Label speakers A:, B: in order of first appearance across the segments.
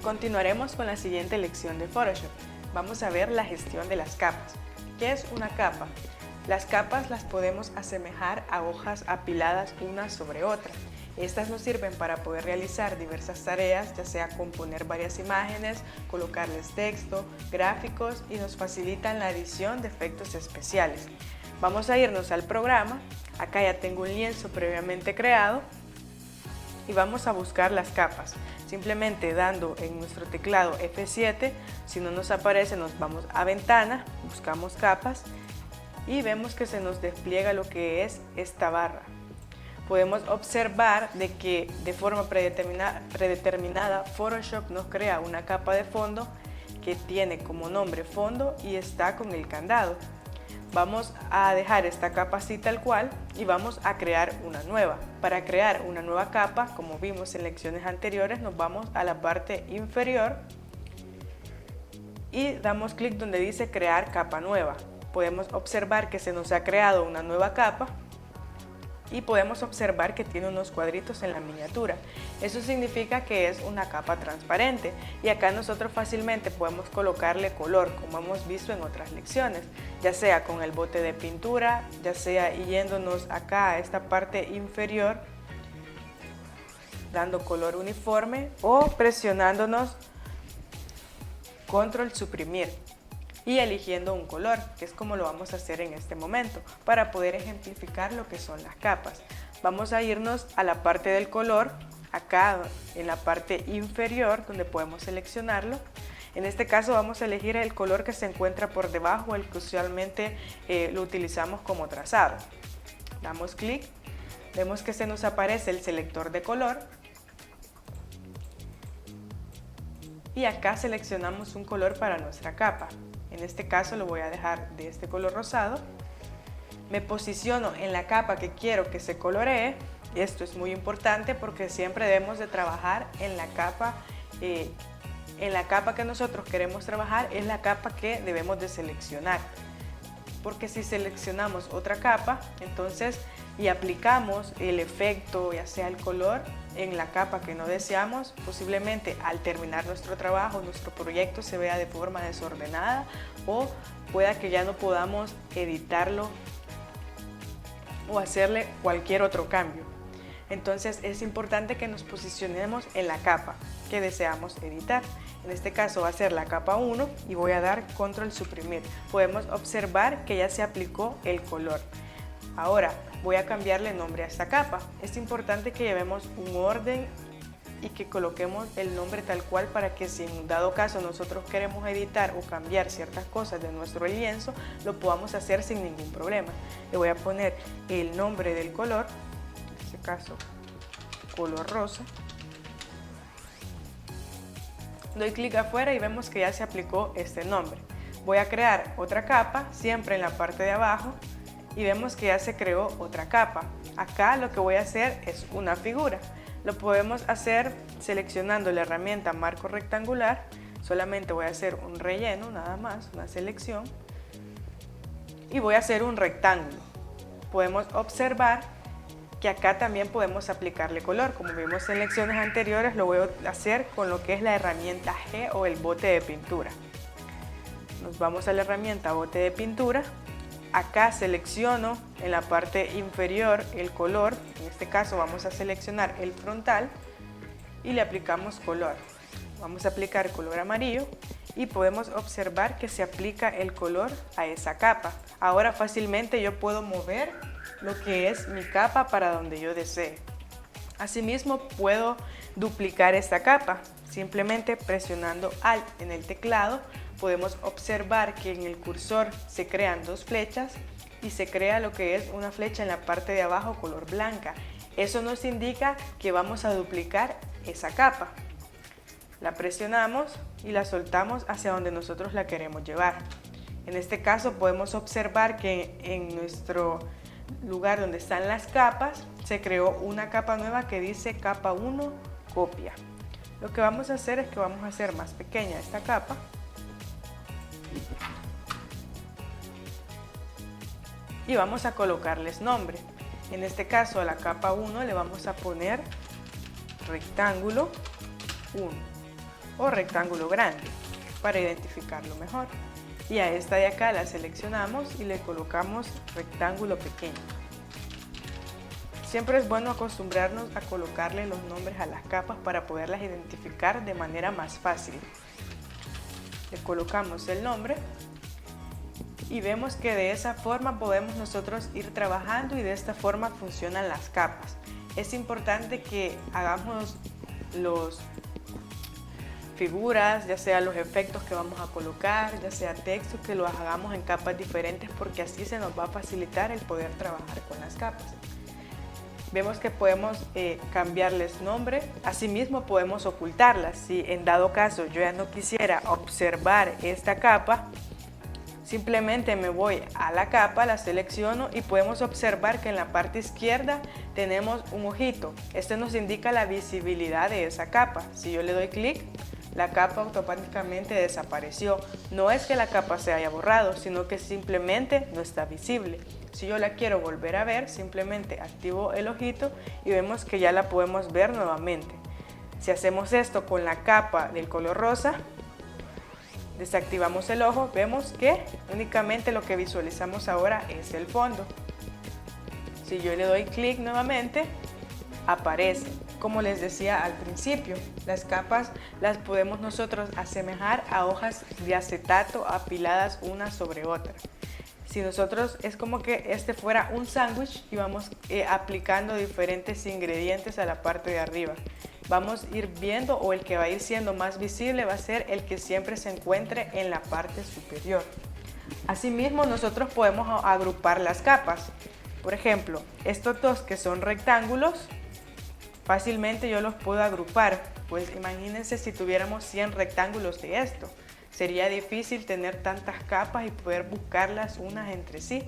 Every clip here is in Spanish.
A: Continuaremos con la siguiente lección de Photoshop. Vamos a ver la gestión de las capas. ¿Qué es una capa? Las capas las podemos asemejar a hojas apiladas una sobre otra. Estas nos sirven para poder realizar diversas tareas, ya sea componer varias imágenes, colocarles texto, gráficos y nos facilitan la edición de efectos especiales. Vamos a irnos al programa. Acá ya tengo un lienzo previamente creado y vamos a buscar las capas. Simplemente dando en nuestro teclado F7, si no nos aparece nos vamos a ventana, buscamos capas y vemos que se nos despliega lo que es esta barra. Podemos observar de que de forma predeterminada Photoshop nos crea una capa de fondo que tiene como nombre fondo y está con el candado. Vamos a dejar esta capa así tal cual y vamos a crear una nueva. Para crear una nueva capa, como vimos en lecciones anteriores, nos vamos a la parte inferior y damos clic donde dice crear capa nueva. Podemos observar que se nos ha creado una nueva capa y podemos observar que tiene unos cuadritos en la miniatura. Eso significa que es una capa transparente y acá nosotros fácilmente podemos colocarle color, como hemos visto en otras lecciones, ya sea con el bote de pintura, ya sea yéndonos acá a esta parte inferior, dando color uniforme o presionándonos control suprimir y eligiendo un color, que es como lo vamos a hacer en este momento, para poder ejemplificar lo que son las capas. Vamos a irnos a la parte del color, acá en la parte inferior, donde podemos seleccionarlo. En este caso vamos a elegir el color que se encuentra por debajo, el que usualmente lo utilizamos como trazado. Damos clic, vemos que se nos aparece el selector de color y acá seleccionamos un color para nuestra capa. En este caso lo voy a dejar de este color rosado. Me posiciono en la capa que quiero que se coloree. Esto es muy importante porque siempre debemos de trabajar en la capa que nosotros queremos trabajar, es la capa que debemos de seleccionar. Porque si seleccionamos otra capa, entonces y aplicamos el efecto, ya sea el color, en la capa que no deseamos, posiblemente al terminar nuestro trabajo, nuestro proyecto se vea de forma desordenada o pueda que ya no podamos editarlo o hacerle cualquier otro cambio. Entonces es importante que nos posicionemos en la capa que deseamos editar. En este caso va a ser la capa 1 y voy a dar control suprimir. Podemos observar que ya se aplicó el color. Ahora voy a cambiarle nombre a esta capa. Es importante que llevemos un orden y que coloquemos el nombre tal cual para que si en dado caso nosotros queremos editar o cambiar ciertas cosas de nuestro lienzo, lo podamos hacer sin ningún problema. Le voy a poner el nombre del color, en este caso color rosa. Doy clic afuera y vemos que ya se aplicó este nombre. Voy a crear otra capa, siempre en la parte de abajo, y vemos que ya se creó otra capa. Acá lo que voy a hacer es una figura. Lo podemos hacer seleccionando la herramienta marco rectangular. Solamente voy a hacer un relleno, nada más, una selección. Y voy a hacer un rectángulo. Podemos observar que acá también podemos aplicarle color. Como vimos en lecciones anteriores, lo voy a hacer con lo que es la herramienta G o el bote de pintura. Nos vamos a la herramienta bote de pintura. Acá selecciono en la parte inferior el color, en este caso vamos a seleccionar el frontal y le aplicamos color. Vamos a aplicar color amarillo y podemos observar que se aplica el color a esa capa. Ahora fácilmente yo puedo mover lo que es mi capa para donde yo desee. Asimismo puedo duplicar esta capa, simplemente presionando Alt en el teclado. Podemos observar que en el cursor se crean dos flechas y se crea lo que es una flecha en la parte de abajo color blanca. Eso nos indica que vamos a duplicar esa capa. La presionamos y la soltamos hacia donde nosotros la queremos llevar. En este caso podemos observar que en nuestro lugar donde están las capas se creó una capa nueva que dice capa 1 copia. Lo que vamos a hacer es que vamos a hacer más pequeña esta capa. Y vamos a colocarles nombre. En este caso a la capa 1 le vamos a poner rectángulo 1. o rectángulo grande para identificarlo mejor. Y a esta de acá la seleccionamos y le colocamos rectángulo pequeño. Siempre es bueno acostumbrarnos a colocarle los nombres a las capas para poderlas identificar de manera más fácil. Le colocamos el nombre y vemos que de esa forma podemos nosotros ir trabajando y de esta forma funcionan las capas. Es importante que hagamos los figuras, ya sea los efectos que vamos a colocar, ya sea texto, que lo hagamos en capas diferentes porque así se nos va a facilitar el poder trabajar con las capas. Vemos que podemos cambiarles nombre, asimismo podemos ocultarlas. Si en dado caso yo ya no quisiera observar esta capa, simplemente me voy a la capa, la selecciono y podemos observar que en la parte izquierda tenemos un ojito. Este nos indica la visibilidad de esa capa. Si yo le doy clic, la capa automáticamente desapareció. No es que la capa se haya borrado, sino que simplemente no está visible. Si yo la quiero volver a ver, simplemente activo el ojito y vemos que ya la podemos ver nuevamente. Si hacemos esto con la capa del color rosa, desactivamos el ojo, vemos que únicamente lo que visualizamos ahora es el fondo. Si yo le doy clic nuevamente, aparece. Como les decía al principio, las capas las podemos nosotros asemejar a hojas de acetato apiladas una sobre otra. Si nosotros es como que este fuera un sándwich y vamos aplicando diferentes ingredientes a la parte de arriba. Vamos a ir viendo, o el que va a ir siendo más visible va a ser el que siempre se encuentre en la parte superior. Asimismo, nosotros podemos agrupar las capas. Por ejemplo, estos dos que son rectángulos, fácilmente yo los puedo agrupar. Pues imagínense si tuviéramos 100 rectángulos de esto. Sería difícil tener tantas capas y poder buscarlas unas entre sí.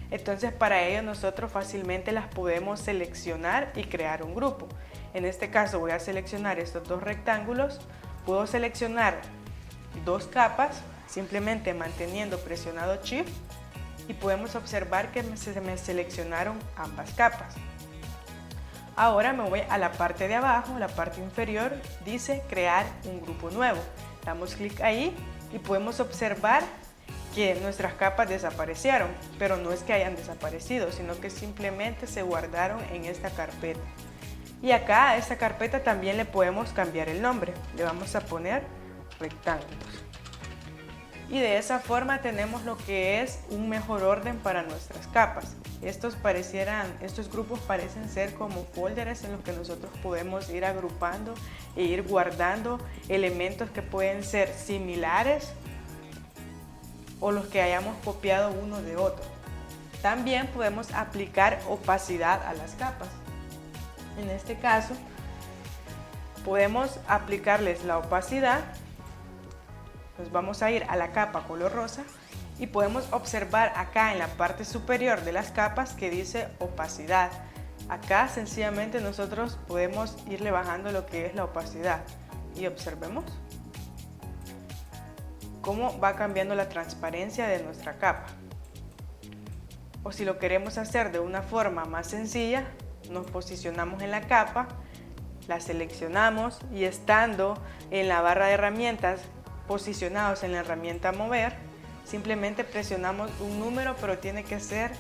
A: Entonces para ello nosotros fácilmente las podemos seleccionar y crear un grupo. En este caso voy a seleccionar estos dos rectángulos. Puedo seleccionar dos capas simplemente manteniendo presionado Shift y podemos observar que se me seleccionaron ambas capas. Ahora me voy a la parte de abajo, la parte inferior, dice crear un grupo nuevo. Damos clic ahí y podemos observar que nuestras capas desaparecieron, pero no es que hayan desaparecido, sino que simplemente se guardaron en esta carpeta. Y acá a esta carpeta también le podemos cambiar el nombre. Le vamos a poner rectángulos. Y de esa forma tenemos lo que es un mejor orden para nuestras capas. Estos grupos parecen ser como folders en los que nosotros podemos ir agrupando e ir guardando elementos que pueden ser similares o los que hayamos copiado uno de otro. También podemos aplicar opacidad a las capas. En este caso, podemos aplicarles la opacidad. Nos vamos a ir a la capa color rosa y podemos observar acá en la parte superior de las capas que dice opacidad. Acá sencillamente nosotros podemos irle bajando lo que es la opacidad y observemos cómo va cambiando la transparencia de nuestra capa. O si lo queremos hacer de una forma más sencilla, nos posicionamos en la capa, la seleccionamos y estando en la barra de herramientas, posicionados en la herramienta mover, simplemente presionamos un número, pero tiene que ser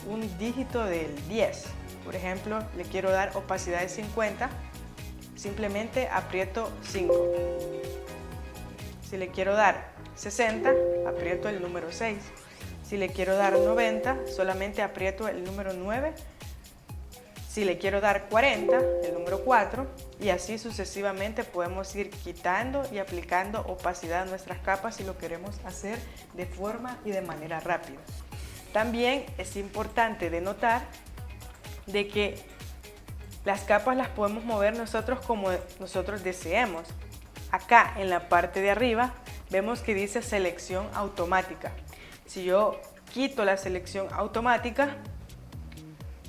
A: un dígito del 10. Por ejemplo, le quiero dar opacidad de 50, simplemente aprieto 5. Si le quiero dar 60, aprieto el número 6. Si le quiero dar 90, solamente aprieto el número 9. Si le quiero dar 40, el número 4, y así sucesivamente podemos ir quitando y aplicando opacidad a nuestras capas si lo queremos hacer de forma y de manera rápida. También es importante de notar de que las capas las podemos mover nosotros como nosotros deseemos. Acá en la parte de arriba vemos que dice selección automática. Si yo quito la selección automática,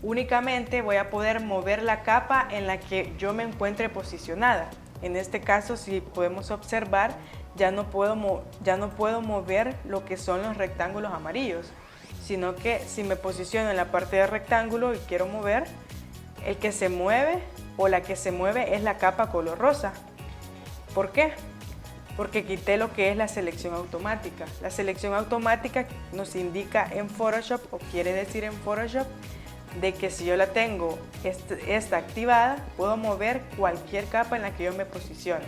A: únicamente voy a poder mover la capa en la que yo me encuentre posicionada. En este caso, si podemos observar, ya no puedo mover lo que son los rectángulos amarillos, sino que si me posiciono en la parte de rectángulo y quiero mover, el que se mueve o la que se mueve es la capa color rosa. ¿Por qué? porque quité lo que es la selección automática. La selección automática nos indica en Photoshop, o quiere decir en Photoshop, de que si yo la tengo esta activada, puedo mover cualquier capa en la que yo me posicione.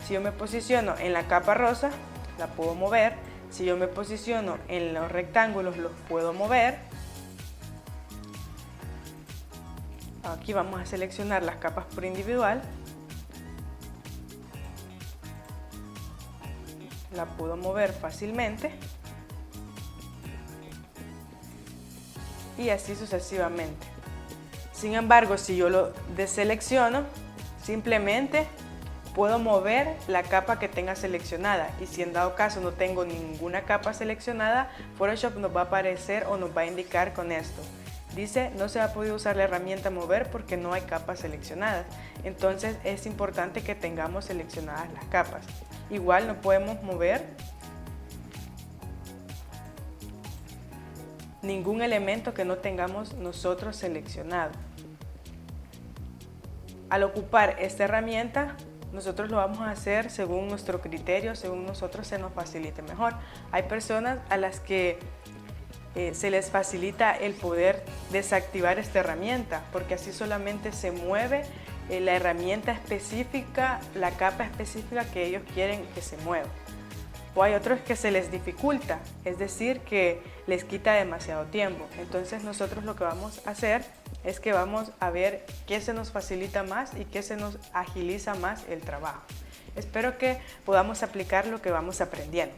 A: Si yo me posiciono en la capa rosa, la puedo mover. Si yo me posiciono en los rectángulos, los puedo mover. Aquí vamos a seleccionar las capas por individual. La puedo mover fácilmente. Y así sucesivamente. Sin embargo, si yo lo deselecciono, simplemente puedo mover la capa que tenga seleccionada, y si en dado caso no tengo ninguna capa seleccionada, Photoshop nos va a aparecer o nos va a indicar con esto. Dice, no se ha podido usar la herramienta mover porque no hay capas seleccionadas. Entonces es importante que tengamos seleccionadas las capas. Igual no podemos mover ningún elemento que no tengamos nosotros seleccionado. Al ocupar esta herramienta, nosotros lo vamos a hacer según nuestro criterio, según nosotros se nos facilite mejor. Hay personas a las que se les facilita el poder desactivar esta herramienta, porque así solamente se mueve la herramienta específica, la capa específica que ellos quieren que se mueva. O hay otros que se les dificulta, es decir, que les quita demasiado tiempo. Entonces nosotros lo que vamos a hacer es que vamos a ver qué se nos facilita más y qué se nos agiliza más el trabajo. Espero que podamos aplicar lo que vamos aprendiendo.